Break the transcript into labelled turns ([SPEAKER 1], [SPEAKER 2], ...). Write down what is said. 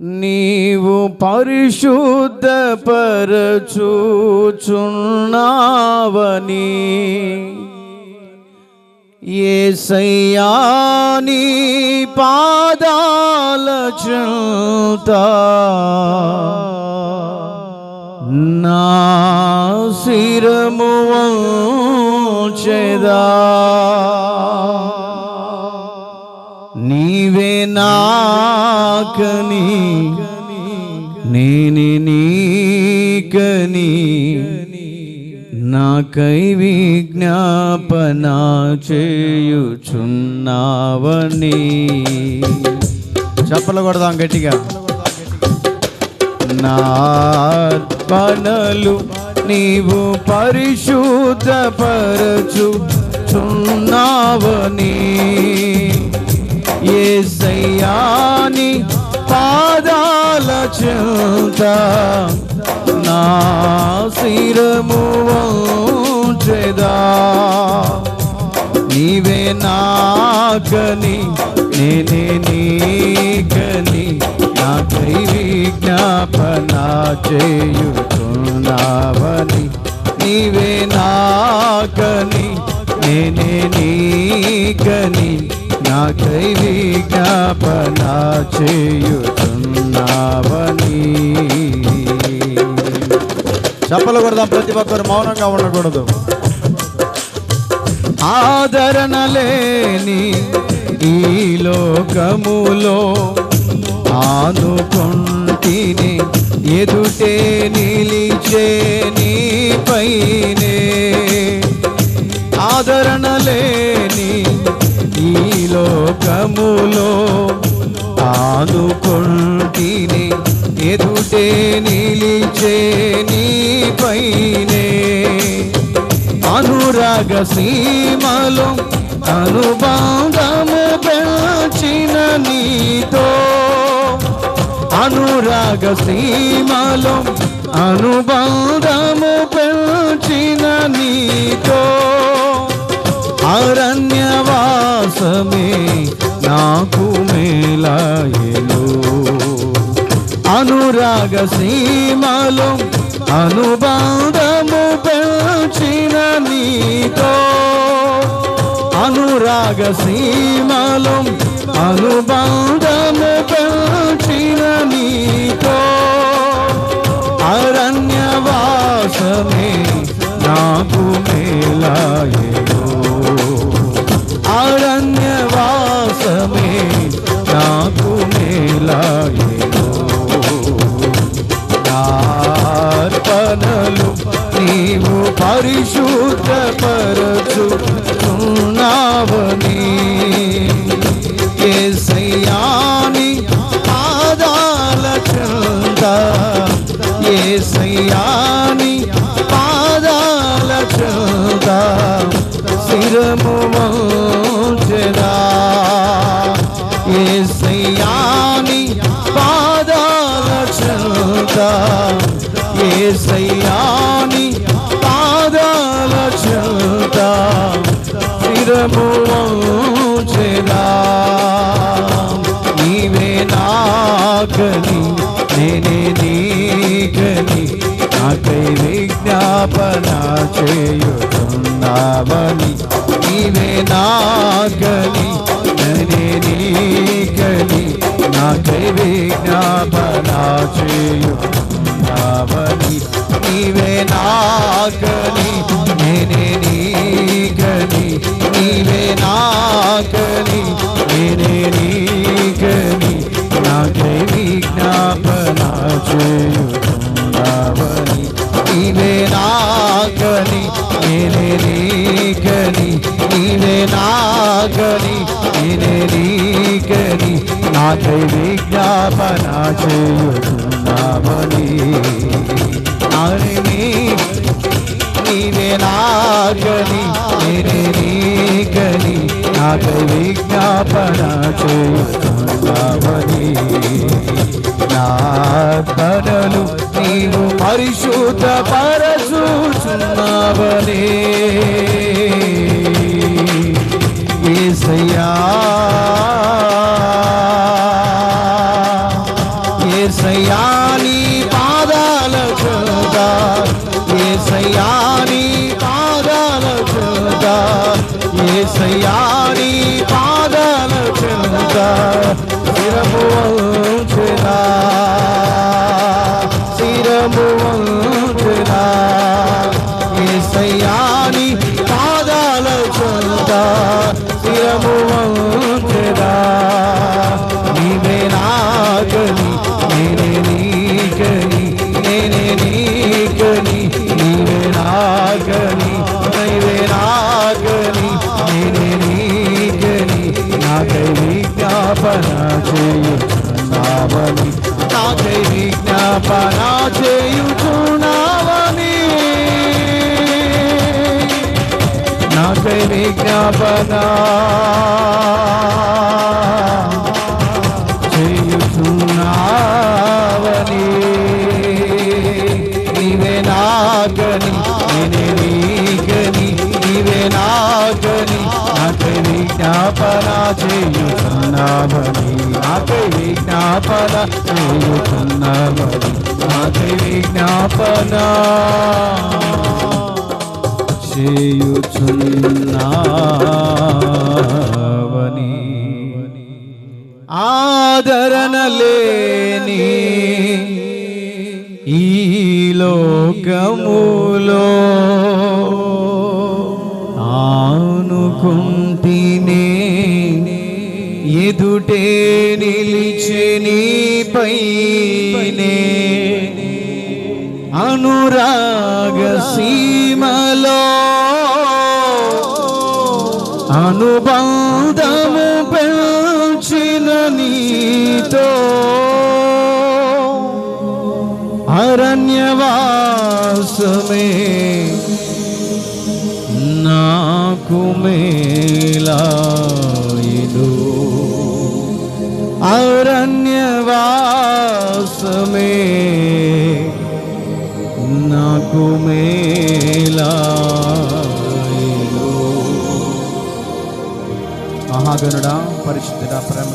[SPEAKER 1] నీవు పరిశుద్ధపరచుచున్నావని యేసయ్యా నీ పాదాల చెంత నా శిరము వంచెదా. నీవే నాకని నేనే నీకని నాకై విజ్ఞాపన చేయుచున్నావని. చప్పలు కొడదాం గట్టిగా. నా అర్పణలు నీవు పరిశుద్ధపరచుచున్నావని యేసయ్యా నీ పాదాల చెంత నా శిరము వంచెదా. నీవే నాకని నేనే నీకని నాకై విజ్ఞాపన చేయుచున్నావని. నీవే నాకని నేనే నీకని నాకై విజ్ఞాపన చేయుచున్నావని. చప్పలు కొడదాం. ప్రతి ఒక్కరు మౌనంగా ఉండకూడదు. ఆదరణ లేని ఈ లోకములో ఆనుకొంటిని ఎదుటే నిలిచే నీపైనే. ఆదరణ లేని ఈ లోకములో ఆనుకొంటిని ఎదుటే నిలిచే నీపైనే. అనురాగ సీమలో అనుబంధము పెంచిన నీతో. అనురాగ సీమలో అనుబంధము పెంచిన నీతో అరణ్యవాసమే నాకు మేలాయెను. అనురాగ సీమలో అనుబంధము పెంచిన నీతో. అనురాగ సీమలో అనుబంధము పెంచిన నీతో అరణ్యవాసమే నాకు మేలాయెను. అరణ్యవాసమే నాకు మేలాయెను. అర్పణలు నీవు పరిశుద్ధపరచుచున్నావని యేసయ్యా నీ పాదాల చెంత. యేసయ్యా నీ పాదాల చెంత శిరము వంచెదా. యేసయ్యా నీ పాదాల చెంత. యేసయ్యా నీ పాదాల చెంత శిరము వంచెదా. నీవే నాకని నేనే నీకని నాకై విజ్ఞాపన చేయుచున్నావని. నీవే నాకని నేనే నీకని నాకై విజ్ఞాపన చేయుచున్నావని. నీవే నాకని నేనే నీకని నీవే నాకని నేనే నీకని నాకై విజ్ఞాపన చేయుచున్నావని. నీవే నాకని నేనే నీకని నీవే నాకని నేనే నీకని నాకై విజ్ఞాపన చేయుచున్నావని. నీవే నాకని నేనే నీకని నాకై విజ్ఞాపన చేయుచున్నావని. నా అర్పణలు నీవు పరిశుద్ధపరచుచున్నావని. యేసయ్యా చెంత శిరము వంచెనా, శిరము వంచెనా, యేసయ్యాని పాదాల చెంత శిరము వంచెనా. నీవే నాగని నేనే నీకని, నేనే నీకని, నీవే నాగని, నీవే నాగని, నేనే నీకని, నాకై విజ్ఞాపన చేయుచున్నావని, నాకై విజ్ఞాపన చేయుచున్నావని, నాకై విజ్ఞాపన చేయుచున్నావని. నీవే నాగని నేనే నీకని, నీవే నాగని, నాకై విజ్ఞాపన చేయుచున్నావని, నాకై విజ్ఞాపన చేయుచున్నావని, నాకై విజ్ఞాపన చేయుచున్నావని. ఆదరణ లేని ఈ లోకములో ఆనుకుంటినే, ఎదుటే నిలిచి నీపైనే అనురాగ సీమలో అనుబంధము పెంచిన నీతో అరణ్యవాసమే నాకు మేలాయిదు, అరణ్యవాసమే నాకు మేలాయిదు. మహాగణుడా, పరిశుద్ధుడా, ప్రేమ